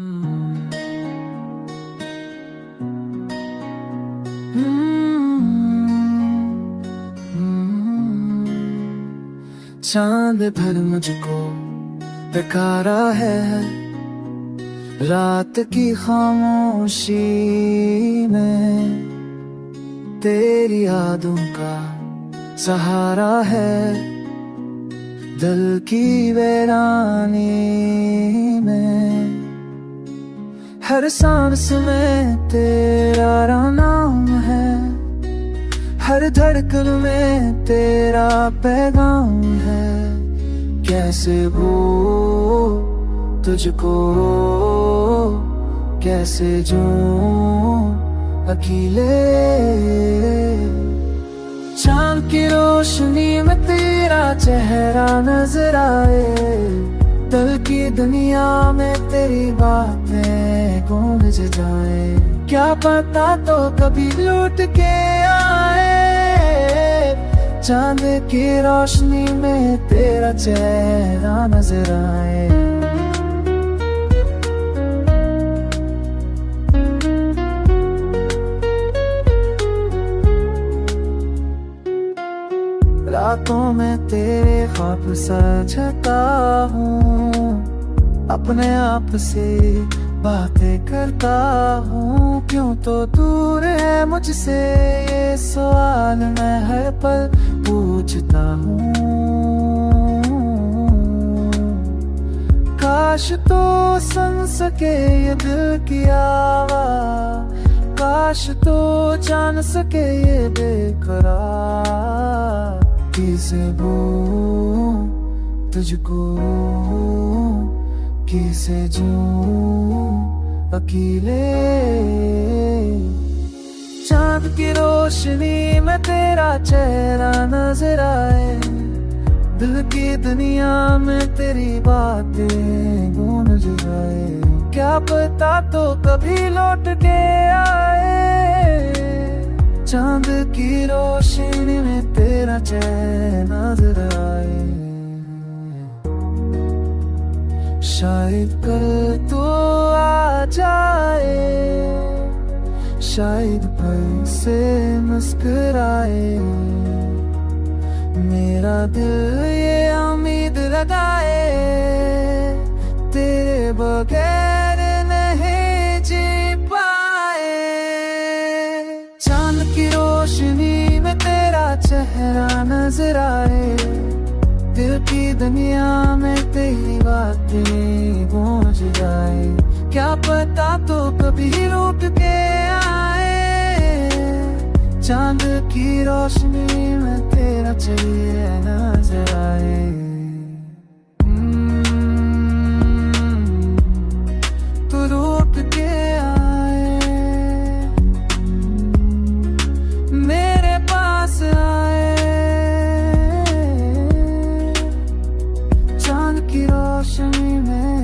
हम्म। चांद भर मुझको पुकारा है, रात की खामोशी में तेरी यादों का सहारा है, दिल की वीरानी में हर सांस में तेरा नाम है, हर धड़कन में तेरा पैगाम है। कैसे भूल तुझको, कैसे जीऊं अकेले। चांद की रोशनी में तेरा चेहरा नजर आए, दिल की दुनिया में तेरी बातें गूंज जाए। क्या पता तो कभी लौट के आए, चांद की रोशनी में तेरा चेहरा नजर आए। रातों में तेरे ख्वाब सजता हूँ, अपने आप से बातें करता हूँ। क्यों तो दूर है मुझसे ये सवाल मैं हर पल पूछता हूँ। काश तो सुन सके ये दिल की आवाज़, काश तो जान सके ये बेकरार। किसे भूलूं तुझको, किसे जीऊं अकेले। चांद की रोशनी में तेरा चेहरा नजर आए, दिल की दुनिया में तेरी बातें गूंज जाए। क्या पता तो कभी लौट के आए, चांद की रोशनी में तेरा चेहरा नजर आए। शायद कल तो आ जाए, शायद फिर से मुस्कुराए। मेरा दिल ये उम्मीद लगाए, तेरे बगैर नहीं जी पाए। चांद की रोशनी में तेरा चेहरा नजर आए, दिल की दुनिया में तेरी बातें गूंज जाए। क्या पता तो कभी रूठ के आए, चांद की रोशनी में तेरा चेहरा नजर आए। तू रूठ के आए, मेरे पास आए, चांद की रोशनी में